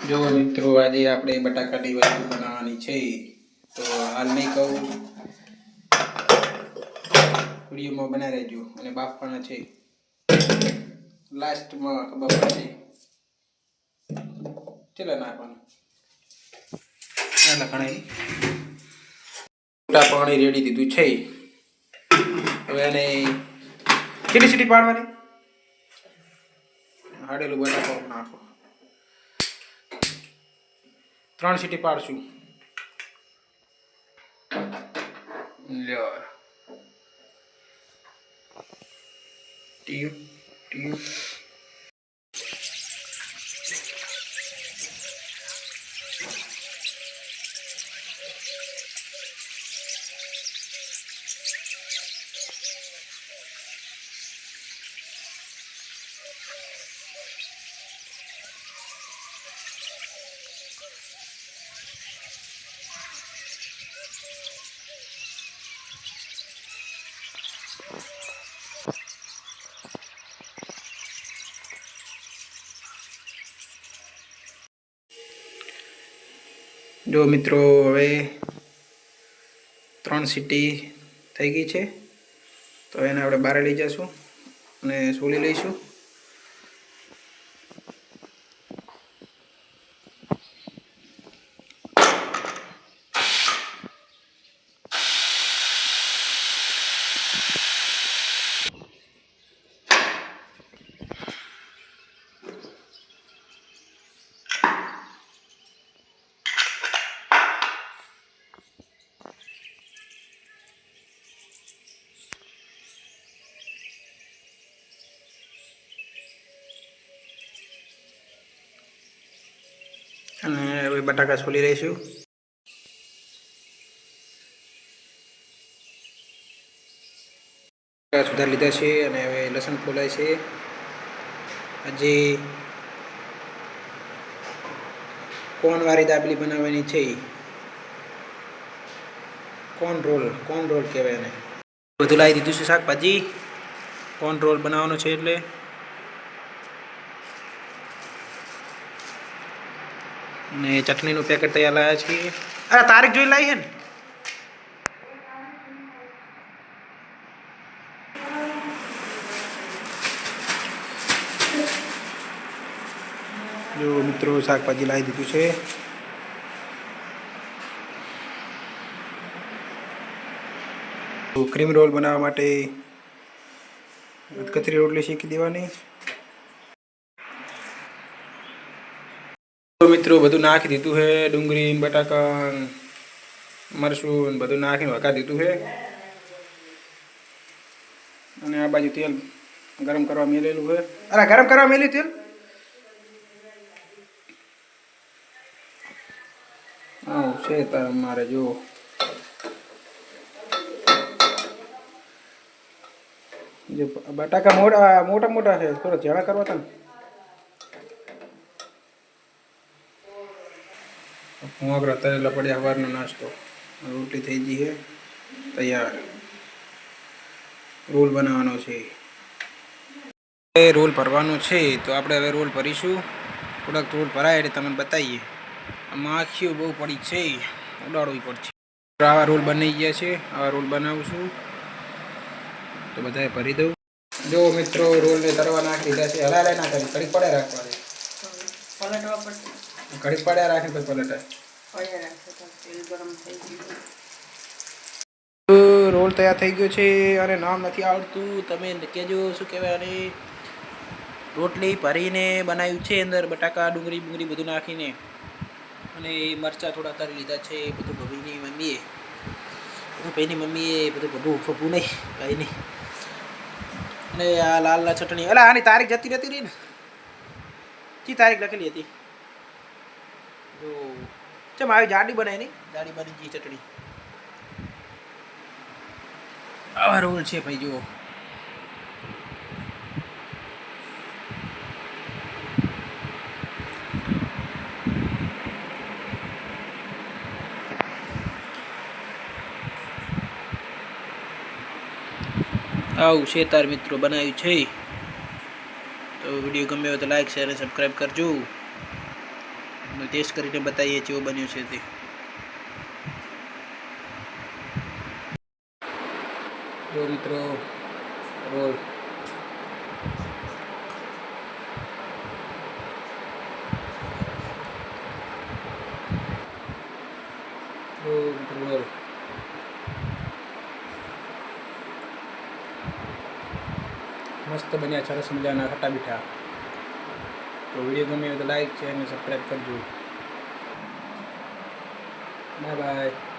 જો મિત્રો આજે આપણે બટાકાની વસ્તુ બનાવવાની છે તો હાલ નહીં કહું, વિડીયોમાં બનાવી રહેજો અને બાફવાના છે. લાસ્ટમાં ખબર પડશે ચલો નાખવાનું. કણાઈ મોટા પાણી રેડી દીધું છે. હવે એને કેટલી સીટી પાડવાની? હાડેલું બટાકો નાખો. 3 સીટી પાડશું. લ્યો ટીયુ ટીયુ જો મિત્રો હવે 3 સીટી થઈ ગઈ છે તો એને આપણે બહાર લઈ જઈશું અને સોલી લઈશું. અને હવે બટાકા છોલી લઈશું. સુધારી લીધા છે અને હવે લસણ ફોલાય છે. હજી કોનવાળી દાબેલી બનાવવાની છે. કોન રોલ કહેવાય એને. બધું લાવી દીધું છે શાકભાજી. કોન રોલ બનાવવાનો છે એટલે ને ચટણીનું પેકેટ તૈયાર લાવ્યા છીએ. અરે તારીખ જોઈ લાવી છે ને? જો મિત્રો શાકભાજી લાવી દીધું છે. ક્રીમ રોલ બનાવવા માટે કચરી રોટલી શેકી દેવાની. મિત્રો બધું નાખી દીધું છે. ડુંગળી બટાકા મરચું બધું નાખીને વઘાર દીધું છે અને આ બાજુ તેલ ગરમ કરવા મેલેલું છે. અરે ગરમ કરવા મેલ્યું તેલ. હા છે તાર મારે જો બટાકા મોટા મોટા છે, થોડા ઝાડા કરવા હતા ને. મોગરા તળેલા પડ્યા સવારનો નાસ્તો. રોટલી થઈ ગઈ છે તૈયાર. રોલ બનાવવાનો છે. રોલ ભરવાનો છે તો આપણે હવે રોલ ભરીશું. થોડાક રોલ ભરાય એટલે તમને બતાવીએ. માખીઓ બહુ પડી છે, ઉડાડવી પડશે. આવા રોલ બની ગયા છે. આવા રોલ બનાવું છું તો બધાએ ભરી દઉં. જો મિત્રો રોલને તરવા નાખી દીધા છે. હલાય ના કરી કડી પડે રાખવાની. કડી પડ્યા રાખે પછી પલટાય. રોલ તૈયાર થઈ ગયો છે અને નામ નથી આવડતું. તમે કહેજો શું કહેવાય. અને રોટલી ભરીને બનાવ્યું છે. અંદર બટાકા ડુંગળી બધું નાખીને અને મરચાં થોડા તરી લીધા છે. બધું ભાઈની મમ્મીએ બધું ફભું નહીં કાંઈ નહીં. અને આ લાલ ચટણી. અલા આની તારીખ જતી રહેતી રહી ને. કઈ તારીખ લખેલી હતી? ચમ આવી જાડી બનાવી નહીં. જાડી બની ગઈ ચટણી. આવા રોલ છે ભાઈ જુઓ. આવું છે તાર મિત્રો બનાવ્યું છે. તો વિડીયો ગમ્યો હોય તો લાઈક શેર અને સબસ્ક્રાઈબ કરજો. ટેસ્ટ કરીને બતાવીએ કેવો બન્યું છે તે. જો મિત્રો રોલ રોલ મસ્ત બન્યા, સરસ મજાના ખટ્ટા મીઠા. તો વિડીયો ગમે તો લાઈક છે અને સબસ્ક્રાઈબ કરજો. Bye bye.